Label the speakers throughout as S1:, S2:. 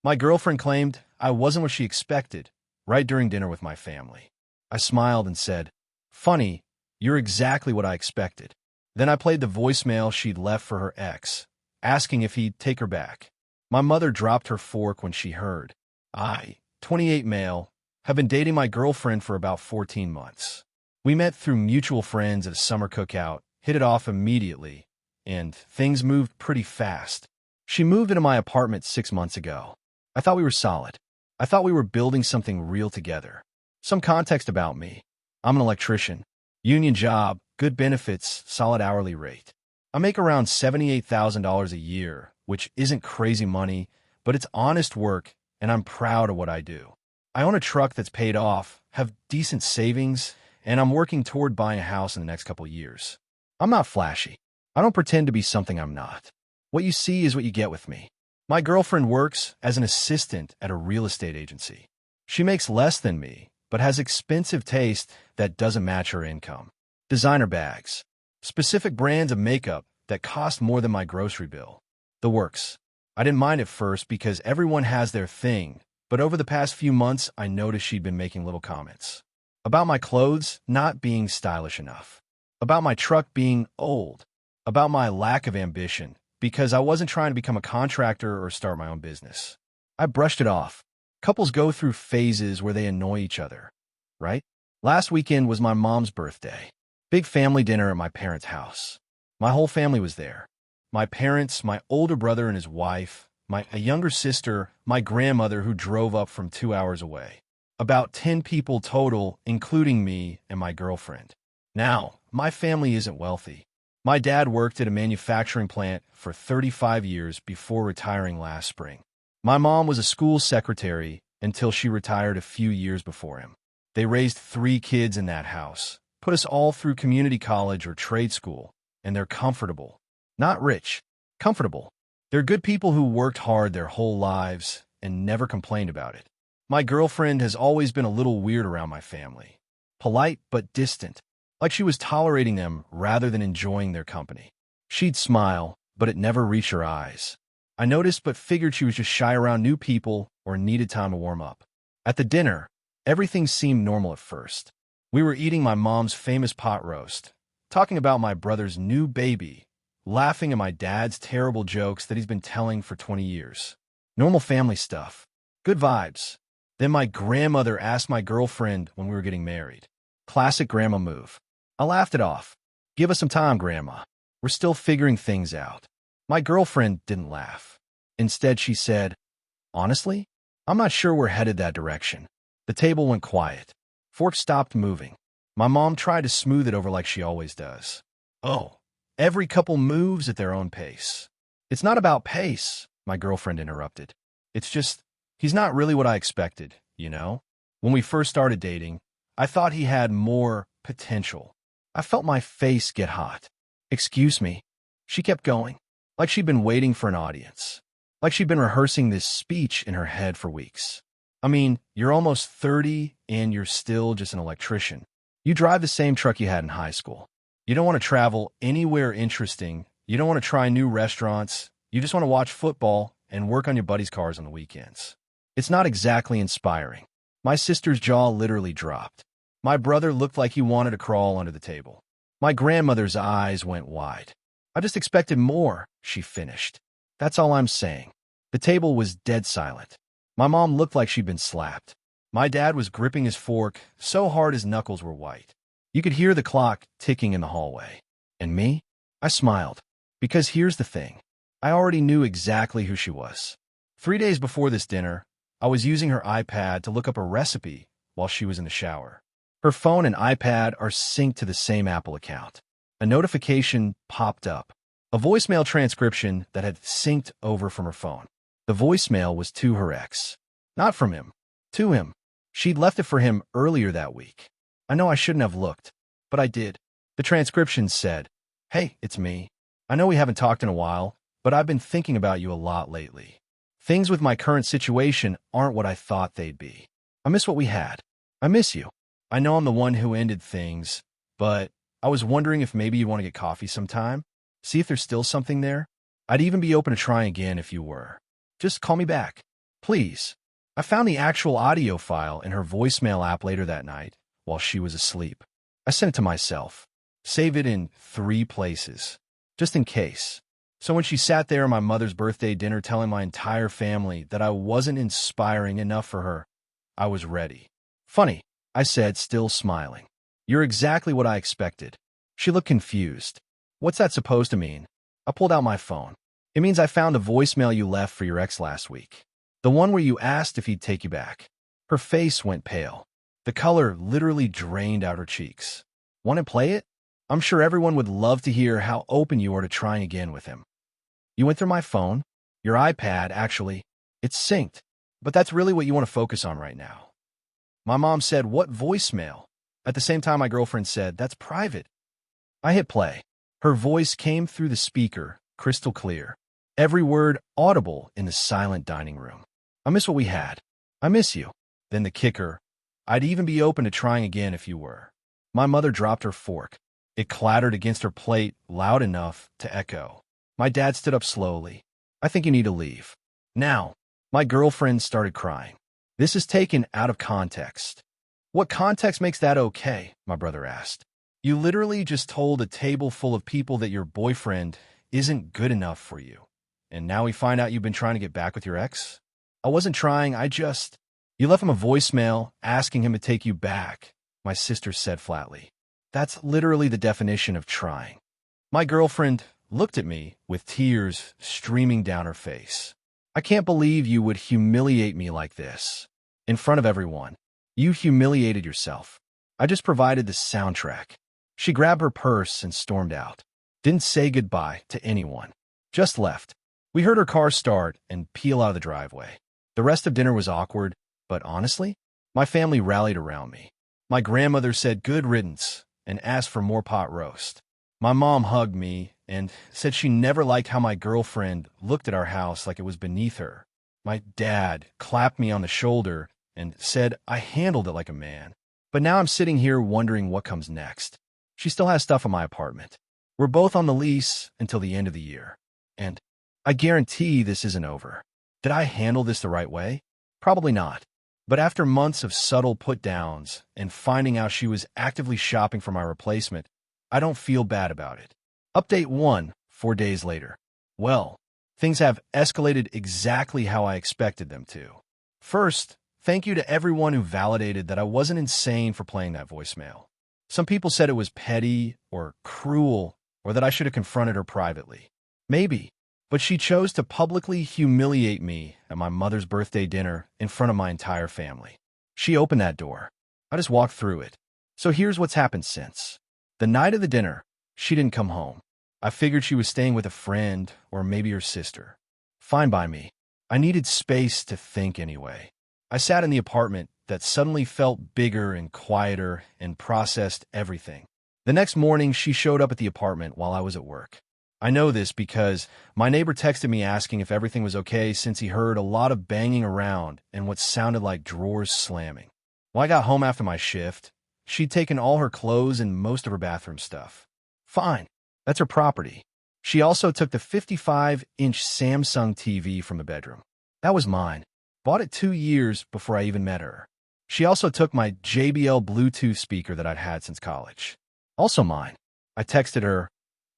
S1: My girlfriend claimed I wasn't what she expected, right during dinner with my family. I smiled and said, "Funny, you're exactly what I expected." Then I played the voicemail she'd left for her ex, asking if he'd take her back. My mother dropped her fork when she heard. I, 28 male, have been dating my girlfriend for about 14 months. We met through mutual friends at a summer cookout, hit it off immediately, and things moved pretty fast. She moved into my apartment 6 months ago. I thought we were solid. I thought we were building something real together. Some context about me. I'm an electrician. Union job, good benefits, solid hourly rate. I make around $78,000 a year, which isn't crazy money, but it's honest work, and I'm proud of what I do. I own a truck that's paid off, have decent savings, and I'm working toward buying a house in the next couple years. I'm not flashy. I don't pretend to be something I'm not. What you see is what you get with me. My girlfriend works as an assistant at a real estate agency. She makes less than me, but has expensive taste that doesn't match her income. Designer bags. Specific brands of makeup that cost more than my grocery bill. The works. I didn't mind at first because everyone has their thing, but over the past few months, I noticed she'd been making little comments. About my clothes not being stylish enough. About my truck being old. About my lack of ambition, because I wasn't trying to become a contractor or start my own business. I brushed it off. Couples go through phases where they annoy each other, right? Last weekend was my mom's birthday. Big family dinner at my parents' house. My whole family was there. My parents, my older brother and his wife, a younger sister, my grandmother who drove up from 2 hours away. About 10 people total, including me and my girlfriend. Now, my family isn't wealthy. My dad worked at a manufacturing plant for 35 years before retiring last spring. My mom was a school secretary until she retired a few years before him. They raised 3 kids in that house, put us all through community college or trade school, and they're comfortable. Not rich, comfortable. They're good people who worked hard their whole lives and never complained about it. My girlfriend has always been a little weird around my family. Polite but distant, like she was tolerating them rather than enjoying their company. She'd smile, but it never reached her eyes. I noticed but figured she was just shy around new people or needed time to warm up. At the dinner, everything seemed normal at first. We were eating my mom's famous pot roast, talking about my brother's new baby, laughing at my dad's terrible jokes that he's been telling for 20 years. Normal family stuff. Good vibes. Then my grandmother asked my girlfriend when we were getting married. Classic grandma move. I laughed it off. Give us some time, Grandma. We're still figuring things out. My girlfriend didn't laugh. Instead, she said, "Honestly, I'm not sure we're headed that direction." The table went quiet. Forks stopped moving. My mom tried to smooth it over like she always does. "Oh, every couple moves at their own pace." "It's not about pace," my girlfriend interrupted. "It's just, he's not really what I expected, you know? When we first started dating, I thought he had more potential." I felt my face get hot. "Excuse me." She kept going, like she'd been waiting for an audience, like she'd been rehearsing this speech in her head for weeks. "I mean, you're almost 30 and you're still just an electrician. You drive the same truck you had in high school. You don't want to travel anywhere interesting. You don't want to try new restaurants. You just want to watch football and work on your buddies' cars on the weekends. It's not exactly inspiring." My sister's jaw literally dropped. My brother looked like he wanted to crawl under the table. My grandmother's eyes went wide. "I just expected more," she finished. "That's all I'm saying." The table was dead silent. My mom looked like she'd been slapped. My dad was gripping his fork so hard his knuckles were white. You could hear the clock ticking in the hallway. And me? I smiled. Because here's the thing. I already knew exactly who she was. 3 days before this dinner, I was using her iPad to look up a recipe while she was in the shower. Her phone and iPad are synced to the same Apple account. A notification popped up. A voicemail transcription that had synced over from her phone. The voicemail was to her ex. Not from him. To him. She'd left it for him earlier that week. I know I shouldn't have looked, but I did. The transcription said, "Hey, it's me. I know we haven't talked in a while, but I've been thinking about you a lot lately. Things with my current situation aren't what I thought they'd be. I miss what we had. I miss you. I know I'm the one who ended things, but I was wondering if maybe you want to get coffee sometime? See if there's still something there? I'd even be open to trying again if you were. Just call me back." Please. I found the actual audio file in her voicemail app later that night while she was asleep. I sent it to myself. Save it in 3 places, just in case. So when she sat there at my mother's birthday dinner telling my entire family that I wasn't inspiring enough for her, I was ready. Funny, I said, still smiling. You're exactly what I expected. She looked confused. What's that supposed to mean? I pulled out my phone. It means I found a voicemail you left for your ex last week. The one where you asked if he'd take you back. Her face went pale. The color literally drained out her cheeks. Want to play it? I'm sure everyone would love to hear how open you are to trying again with him. You went through my phone? Your iPad, actually. It's synced. But that's really what you want to focus on right now. My mom said, what voicemail? At the same time, my girlfriend said, that's private. I hit play. Her voice came through the speaker, crystal clear. Every word audible in the silent dining room. I miss what we had. I miss you. Then the kicker. I'd even be open to trying again if you were. My mother dropped her fork. It clattered against her plate loud enough to echo. My dad stood up slowly. I think you need to leave. Now. My girlfriend started crying. This is taken out of context. What context makes that okay? My brother asked. You literally just told a table full of people that your boyfriend isn't good enough for you. And now we find out you've been trying to get back with your ex? I wasn't trying, You left him a voicemail asking him to take you back, my sister said flatly. That's literally the definition of trying. My girlfriend looked at me with tears streaming down her face. I can't believe you would humiliate me like this. In front of everyone. You humiliated yourself. I just provided the soundtrack. She grabbed her purse and stormed out. Didn't say goodbye to anyone. Just left. We heard her car start and peel out of the driveway. The rest of dinner was awkward, but honestly, my family rallied around me. My grandmother said good riddance and asked for more pot roast. My mom hugged me and said she never liked how my girlfriend looked at our house like it was beneath her. My dad clapped me on the shoulder and said I handled it like a man. But now I'm sitting here wondering what comes next. She still has stuff in my apartment. We're both on the lease until the end of the year. And I guarantee this isn't over. Did I handle this the right way? Probably not. But after months of subtle put-downs and finding out she was actively shopping for my replacement, I don't feel bad about it. Update 1, 4 days later. Well, things have escalated exactly how I expected them to. First, thank you to everyone who validated that I wasn't insane for playing that voicemail. Some people said it was petty or cruel or that I should have confronted her privately. Maybe. But she chose to publicly humiliate me at my mother's birthday dinner in front of my entire family. She opened that door. I just walked through it. So here's what's happened since. The night of the dinner, she didn't come home. I figured she was staying with a friend or maybe her sister. Fine by me. I needed space to think anyway. I sat in the apartment that suddenly felt bigger and quieter and processed everything. The next morning, she showed up at the apartment while I was at work. I know this because my neighbor texted me asking if everything was okay since he heard a lot of banging around and what sounded like drawers slamming. When I got home after my shift, she'd taken all her clothes and most of her bathroom stuff. Fine, that's her property. She also took the 55-inch Samsung TV from the bedroom. That was mine. Bought it 2 years before I even met her. She also took my JBL Bluetooth speaker that I'd had since college. Also mine. I texted her,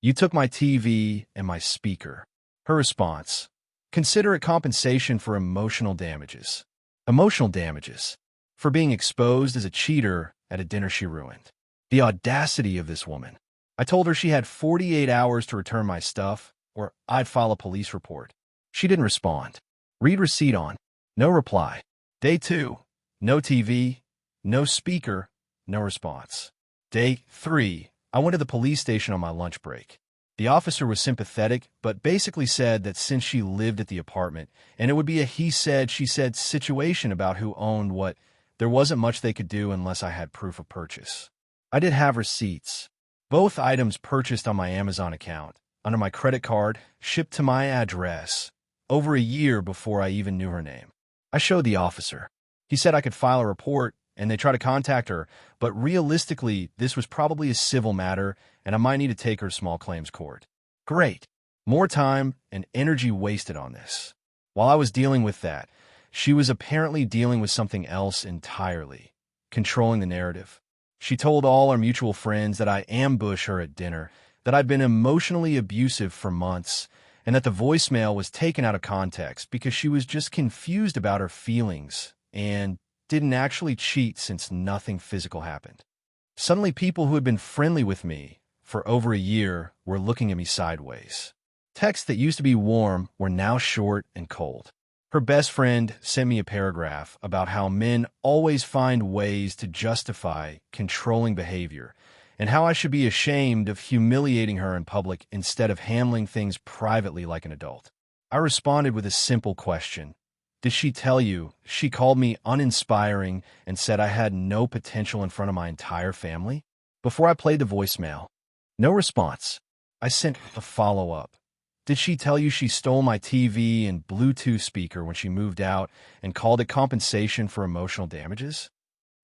S1: "You took my TV and my speaker." Her response, "Consider it compensation for emotional damages." Emotional damages. For being exposed as a cheater at a dinner she ruined. The audacity of this woman. I told her she had 48 hours to return my stuff, or I'd file a police report. She didn't respond. Read receipt on. No reply. Day 2. No TV, no speaker, no response. Day 3. I went to the police station on my lunch break. The officer was sympathetic, but basically said that since she lived at the apartment, and it would be a he said, she said situation about who owned what, there wasn't much they could do unless I had proof of purchase. I did have receipts. Both items purchased on my Amazon account, under my credit card, shipped to my address, over a year before I even knew her name. I showed the officer. He said I could file a report, and they tried to contact her, but realistically, this was probably a civil matter, and I might need to take her to small claims court. Great. More time and energy wasted on this. While I was dealing with that, She was apparently dealing with something else entirely, controlling the narrative. She told all our mutual friends that I ambushed her at dinner, that I'd been emotionally abusive for months, and that the voicemail was taken out of context because she was just confused about her feelings and didn't actually cheat since nothing physical happened. Suddenly, people who had been friendly with me for over a year were looking at me sideways. Texts that used to be warm were now short and cold. Her best friend sent me a paragraph about how men always find ways to justify controlling behavior and how I should be ashamed of humiliating her in public instead of handling things privately like an adult. I responded with a simple question. Did she tell you she called me uninspiring and said I had no potential in front of my entire family? Before I played the voicemail, no response. I sent a follow-up. Did she tell you she stole my TV and Bluetooth speaker when she moved out and called it compensation for emotional damages?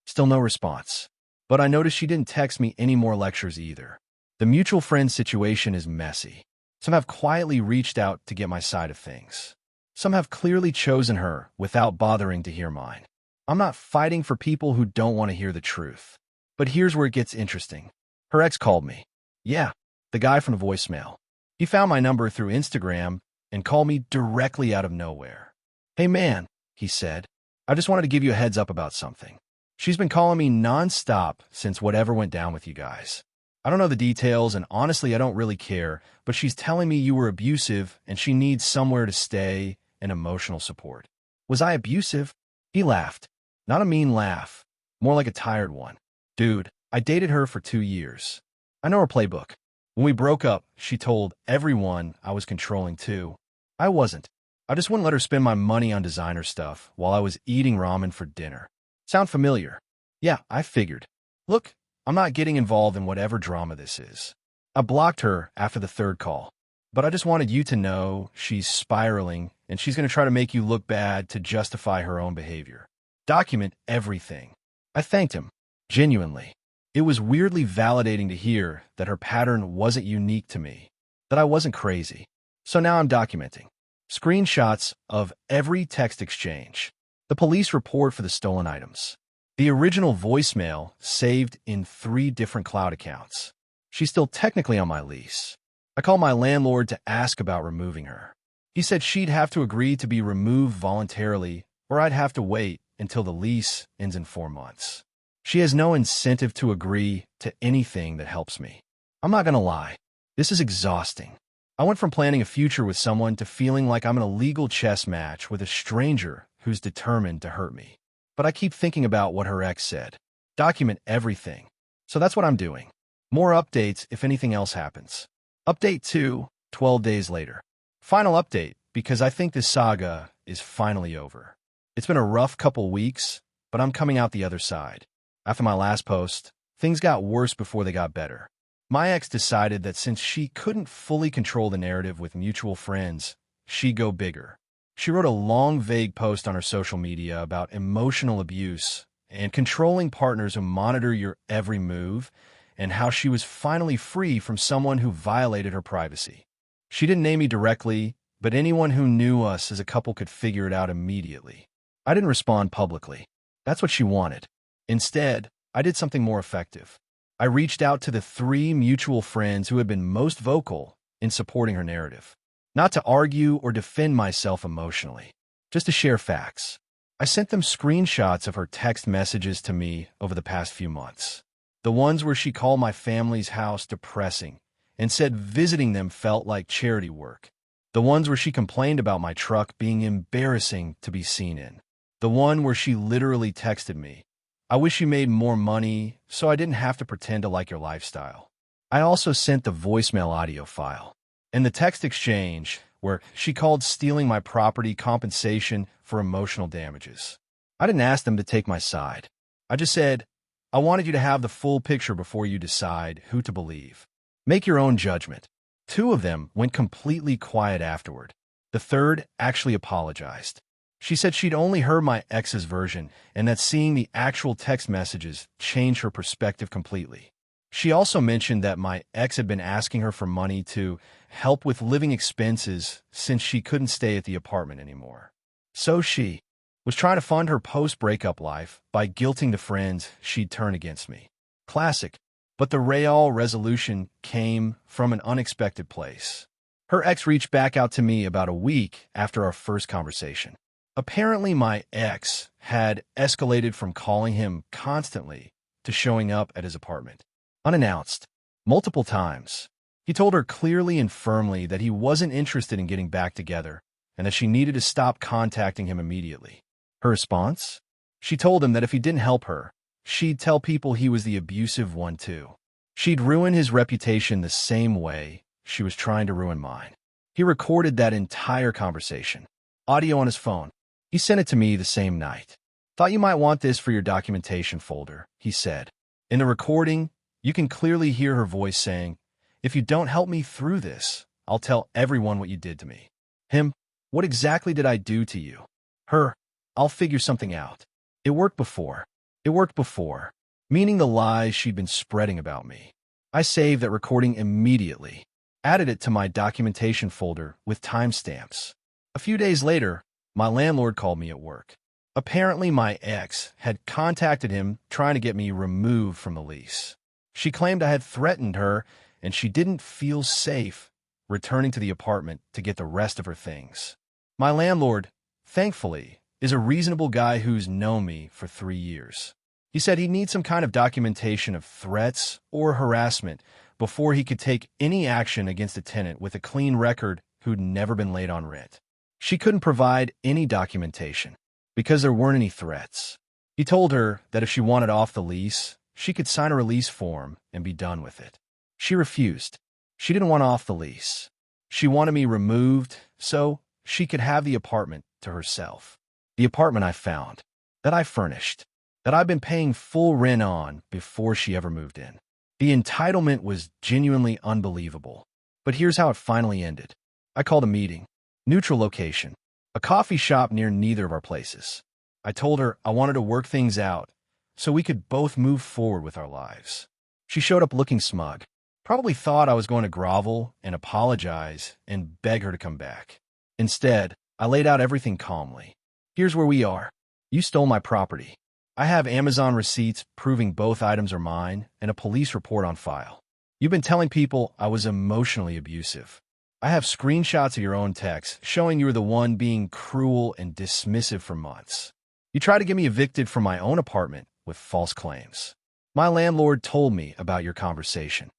S1: Still no response. But I noticed she didn't text me any more lectures either. The mutual friend situation is messy. Some have quietly reached out to get my side of things. Some have clearly chosen her without bothering to hear mine. I'm not fighting for people who don't want to hear the truth. But here's where it gets interesting. Her ex called me. Yeah, the guy from the voicemail. He found my number through Instagram and called me directly out of nowhere. Hey man, he said, I just wanted to give you a heads up about something. She's been calling me nonstop since whatever went down with you guys. I don't know the details, and honestly, I don't really care, but she's telling me you were abusive and she needs somewhere to stay and emotional support. Was I abusive? He laughed. Not a mean laugh, more like a tired one. Dude, I dated her for 2 years. I know her playbook. When we broke up, she told everyone I was controlling too. I wasn't. I just wouldn't let her spend my money on designer stuff while I was eating ramen for dinner. Sound familiar? Yeah, I figured. Look, I'm not getting involved in whatever drama this is. I blocked her after the 3rd call, but I just wanted you to know she's spiraling and she's going to try to make you look bad to justify her own behavior. Document everything. I thanked him, genuinely. It was weirdly validating to hear that her pattern wasn't unique to me, that I wasn't crazy. So now I'm documenting. Screenshots of every text exchange. The police report for the stolen items. The original voicemail saved in 3 different cloud accounts. She's still technically on my lease. I called my landlord to ask about removing her. He said she'd have to agree to be removed voluntarily, or I'd have to wait until the lease ends in 4 months. She has no incentive to agree to anything that helps me. I'm not going to lie. This is exhausting. I went from planning a future with someone to feeling like I'm in a legal chess match with a stranger who's determined to hurt me. But I keep thinking about what her ex said. Document everything. So that's what I'm doing. More updates if anything else happens. Update 2, 12 days later. Final update, because I think this saga is finally over. It's been a rough couple weeks, but I'm coming out the other side. After my last post, things got worse before they got better. My ex decided that since she couldn't fully control the narrative with mutual friends, she'd go bigger. She wrote a long, vague post on her social media about emotional abuse and controlling partners who monitor your every move, and how she was finally free from someone who violated her privacy. She didn't name me directly, but anyone who knew us as a couple could figure it out immediately. I didn't respond publicly. That's what she wanted. Instead, I did something more effective. I reached out to the 3 mutual friends who had been most vocal in supporting her narrative. Not to argue or defend myself emotionally, just to share facts. I sent them screenshots of her text messages to me over the past few months. The ones where she called my family's house depressing and said visiting them felt like charity work. The ones where she complained about my truck being embarrassing to be seen in. The one where she literally texted me, I wish you made more money so I didn't have to pretend to like your lifestyle. I also sent the voicemail audio file and the text exchange where she called stealing my property compensation for emotional damages. I didn't ask them to take my side. I just said, I wanted you to have the full picture before you decide who to believe. Make your own judgment. 2 of them went completely quiet afterward. The 3rd actually apologized. She said she'd only heard my ex's version and that seeing the actual text messages changed her perspective completely. She also mentioned that my ex had been asking her for money to help with living expenses since she couldn't stay at the apartment anymore. So she was trying to fund her post-breakup life by guilting the friends she'd turn against me. Classic, but the real resolution came from an unexpected place. Her ex reached back out to me about a week after our first conversation. Apparently, my ex had escalated from calling him constantly to showing up at his apartment, unannounced, multiple times. He told her clearly and firmly that he wasn't interested in getting back together and that she needed to stop contacting him immediately. Her response? She told him that if he didn't help her, she'd tell people he was the abusive one too. She'd ruin his reputation the same way she was trying to ruin mine. He recorded that entire conversation, audio on his phone. He sent it to me the same night. "Thought you might want this for your documentation folder," he said. In the recording, you can clearly hear her voice saying, "If you don't help me through this, I'll tell everyone what you did to me." Him, "What exactly did I do to you?" Her, "I'll figure something out. It worked before. It worked before," meaning the lies she'd been spreading about me. I saved that recording immediately, added it to my documentation folder with timestamps. A few days later, my landlord called me at work. Apparently, my ex had contacted him trying to get me removed from the lease. She claimed I had threatened her and she didn't feel safe returning to the apartment to get the rest of her things. My landlord, thankfully, is a reasonable guy who's known me for 3 years. He said he'd need some kind of documentation of threats or harassment before he could take any action against a tenant with a clean record who'd never been late on rent. She couldn't provide any documentation because there weren't any threats. He told her that if she wanted off the lease, she could sign a release form and be done with it. She refused. She didn't want off the lease. She wanted me removed so she could have the apartment to herself. The apartment I found, that I furnished, that I'd been paying full rent on before she ever moved in. The entitlement was genuinely unbelievable. But here's how it finally ended. I called a meeting. Neutral location. A coffee shop near neither of our places. I told her I wanted to work things out so we could both move forward with our lives. She showed up looking smug. Probably thought I was going to grovel and apologize and beg her to come back. Instead, I laid out everything calmly. Here's where we are. You stole my property. I have Amazon receipts proving both items are mine and a police report on file. You've been telling people I was emotionally abusive. I have screenshots of your own texts showing you were the one being cruel and dismissive for months. You tried to get me evicted from my own apartment with false claims. My landlord told me about your conversation.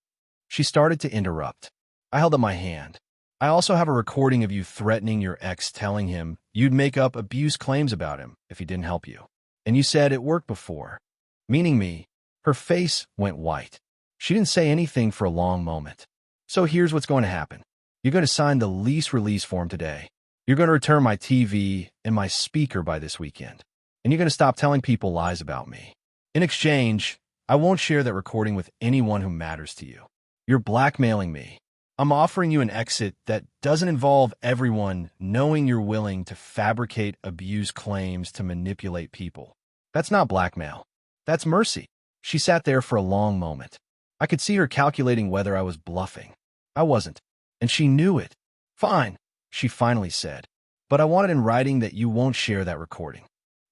S1: She started to interrupt. I held up my hand. I also have a recording of you threatening your ex, telling him you'd make up abuse claims about him if he didn't help you. And you said it worked before, meaning me. Her face went white. She didn't say anything for a long moment. So here's what's going to happen. You're going to sign the lease release form today. You're going to return my TV and my speaker by this weekend. And you're going to stop telling people lies about me. In exchange, I won't share that recording with anyone who matters to you. You're blackmailing me. I'm offering you an exit that doesn't involve everyone knowing you're willing to fabricate abuse claims to manipulate people. That's not blackmail. That's mercy. She sat there for a long moment. I could see her calculating whether I was bluffing. I wasn't. And she knew it. Fine, she finally said. But I want it in writing that you won't share that recording.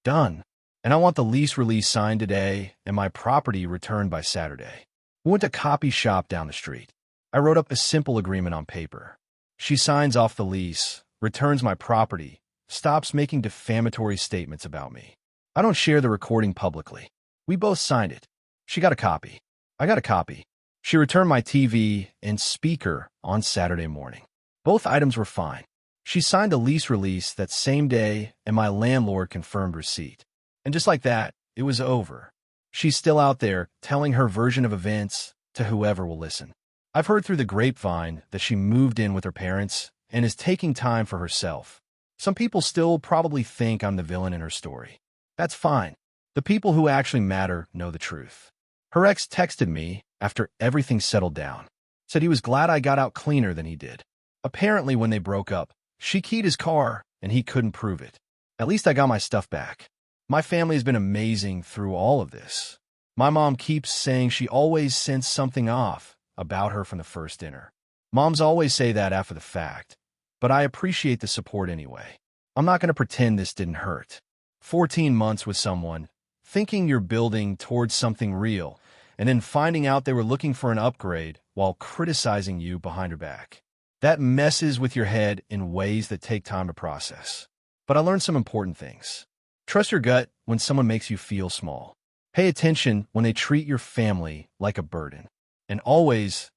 S1: Done. And I want the lease release signed today and my property returned by Saturday. We went to copy shop down the street. I wrote up a simple agreement on paper. She signs off the lease, returns my property, stops making defamatory statements about me. I don't share the recording publicly. We both signed it. She got a copy. I got a copy. She returned my TV and speaker on Saturday morning. Both items were fine. She signed a lease release that same day and my landlord confirmed receipt. And just like that, it was over. She's still out there telling her version of events to whoever will listen. I've heard through the grapevine that she moved in with her parents and is taking time for herself. Some people still probably think I'm the villain in her story. That's fine. The people who actually matter know the truth. Her ex texted me after everything settled down. Said he was glad I got out cleaner than he did. Apparently, when they broke up, she keyed his car and he couldn't prove it. At least I got my stuff back. My family has been amazing through all of this. My mom keeps saying she always sensed something off about her from the first dinner. Moms always say that after the fact, but I appreciate the support anyway. I'm not going to pretend this didn't hurt. 14 months with someone, thinking you're building towards something real, and then finding out they were looking for an upgrade while criticizing you behind your back. That messes with your head in ways that take time to process. But I learned some important things. Trust your gut when someone makes you feel small. Pay attention when they treat your family like a burden. And always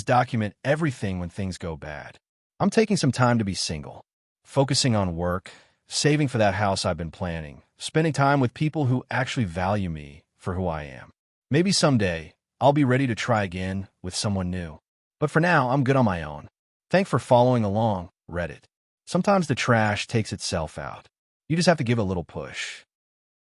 S1: document everything when things go bad. I'm taking some time to be single, focusing on work, saving for that house I've been planning, spending time with people who actually value me for who I am. Maybe someday I'll be ready to try again with someone new. But for now, I'm good on my own. Thanks for following along, Reddit. Sometimes the trash takes itself out. You just have to give a little push.